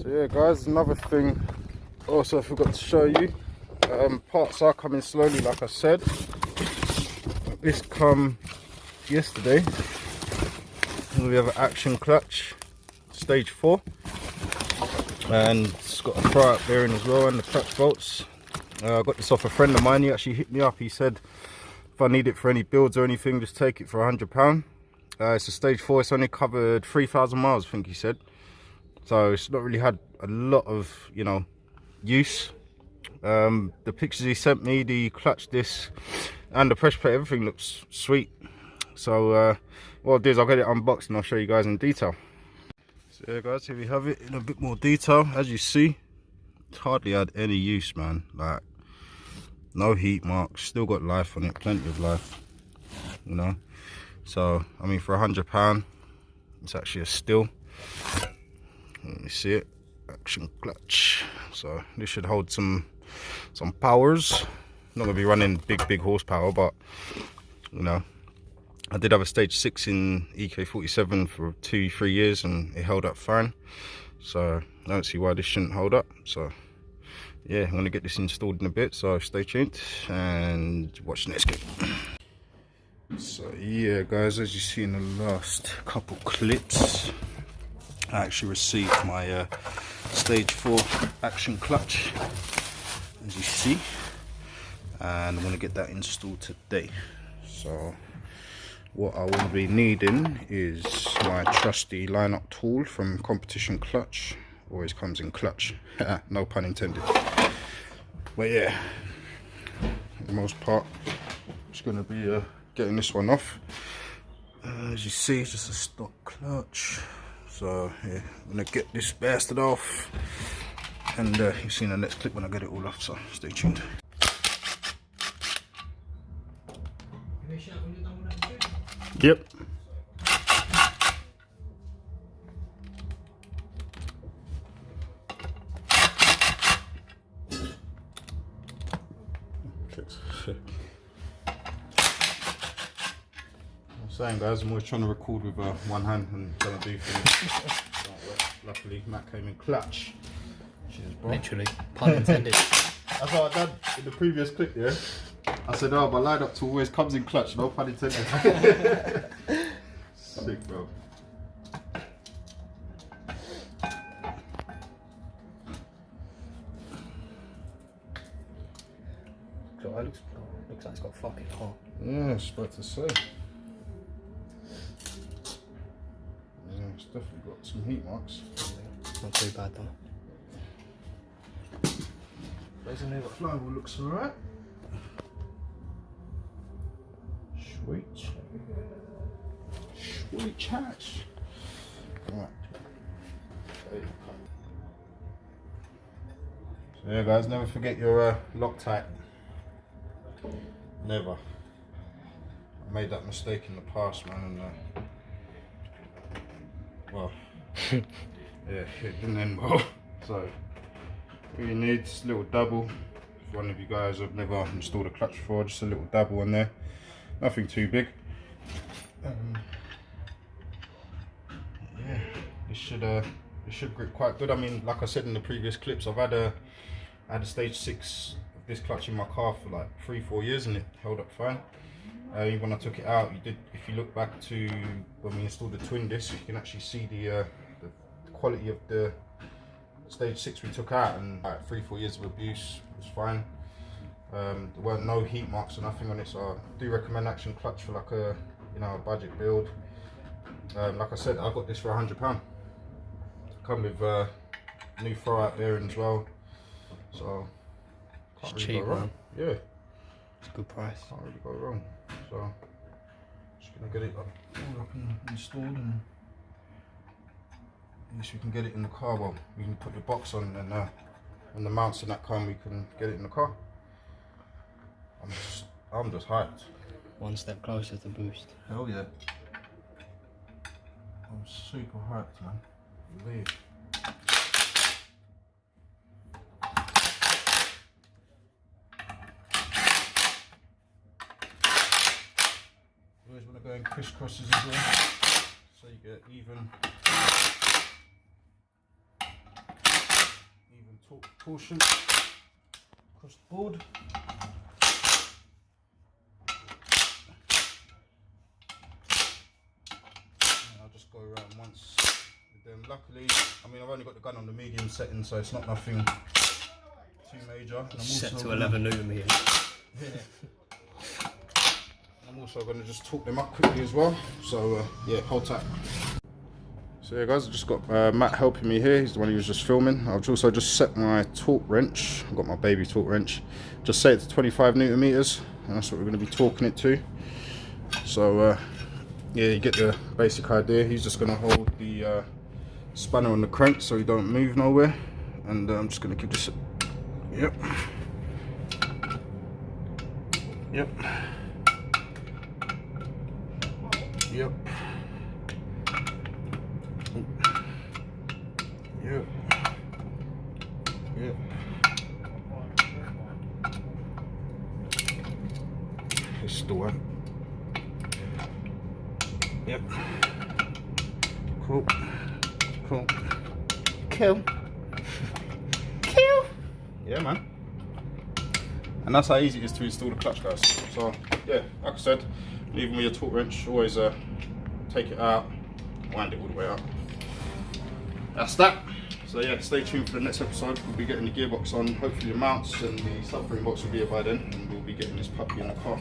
So yeah guys, another thing also I forgot to show you, parts are coming slowly like I said. This come yesterday. We have an action clutch, stage 4, and it's got a throw out bearing as well and the clutch bolts. I got this off a friend of mine. He actually hit me up. He said if I need it for any builds or anything, just take it for £100. It's a stage 4, it's only covered 3,000 miles I think he said. So it's not really had a lot of, you know, use. The pictures he sent me, the clutch disc and the pressure plate, everything looks sweet. So what I'll do is I'll get it unboxed and I'll show you guys in detail. So yeah guys, here we have it in a bit more detail. As you see, it's hardly had any use, man. Like, no heat marks, still got life on it, plenty of life, you know. So I mean, for £100, it's actually a steal. Let me see it, action clutch. So this should hold some powers. Not gonna be running big horsepower, but you know, I did have a stage 6 in EK47 for 2-3 years and it held up fine. So I don't see why this shouldn't hold up. So yeah, I'm gonna get this installed in a bit, so stay tuned and watch the next clip. So yeah guys, as you see in the last couple clips, I actually received my stage 4 action clutch, as you see, and I'm going to get that installed today. So what I will be needing is my trusty line-up tool from Competition Clutch. Always comes in clutch, no pun intended. But yeah, for the most part, just going to be getting this one off. As you see, it's just a stock clutch. So yeah, I'm gonna get this bastard off, and you'll see in the next clip when I get it all off, so stay tuned. Yep. Saying guys, I'm always trying to record with one hand and trying to do things. Luckily Matt came in clutch. Cheers, bro. Literally, pun intended. That's what I done in the previous clip, yeah? I said, oh, my line-up tool always comes in clutch, no pun intended. Sick, bro. So it looks like it's got fucking hot. Yeah, I was about to say. It's definitely got some heat marks. Not too bad though. Doesn't it? Flywheel looks alright. Sweet. Sweet chat. Alright. So yeah guys, never forget your Loctite. Never. I made that mistake in the past, man, and well, yeah, it didn't end well. So, all you need is a little dabble. If one of you guys have never installed a clutch before, just a little dabble in there. Nothing too big. Yeah, it should grip quite good. I mean, like I said in the previous clips, I had a stage 6 of this clutch in my car for like 3-4 years, and it held up fine. Even when I took it out, if you look back to when we installed the twin disc, you can actually see the quality of the stage 6 we took out, and like 3-4 years of abuse was fine. There weren't no heat marks or nothing on it, so I do recommend action clutch for like a a budget build. Like I said, I got this for £100. Come with new throw out bearing as well, so It's really cheap, go wrong. man. Yeah, It's a good price. can't really go wrong. So just gonna get it all up and installed, and at least we can get it in the car. Well, we can put the box on, and when the mounts in that come, we can get it in the car. I'm just hyped. One step closer to boost. Hell yeah. I'm super hyped, man. Really. You always want to go in crisscrosses as well, so you get even torsion across the board. Go around once with them. Luckily, I mean, I've only got the gun on the medium setting, so it's not nothing too major. And I'm Set also to 11 Newton meters. Yeah. I'm also going to just torque them up quickly as well. So yeah, hold tight. So yeah, guys, I just got Matt helping me here. He's the one who was just filming. I've also just set my torque wrench. I've got my baby torque wrench. Just set it to 25 Newton meters, and that's what we're going to be torquing it to. So. Yeah, you get the basic idea. He's just going to hold the spanner on the crank so he don't move nowhere, and I'm just going to keep this. Yep. Yep. Yep. Yep. Yep. It's still one. Yep. Cool. Cool. Kill. Kill. Yeah, man. And that's how easy it is to install the clutch, guys. So yeah, like I said, leave them with your torque wrench. Always take it out, wind it all the way up. That's that. So yeah, stay tuned for the next episode. We'll be getting the gearbox on. Hopefully the mounts and the subframe box will be here by then, and we'll be getting this puppy in the car.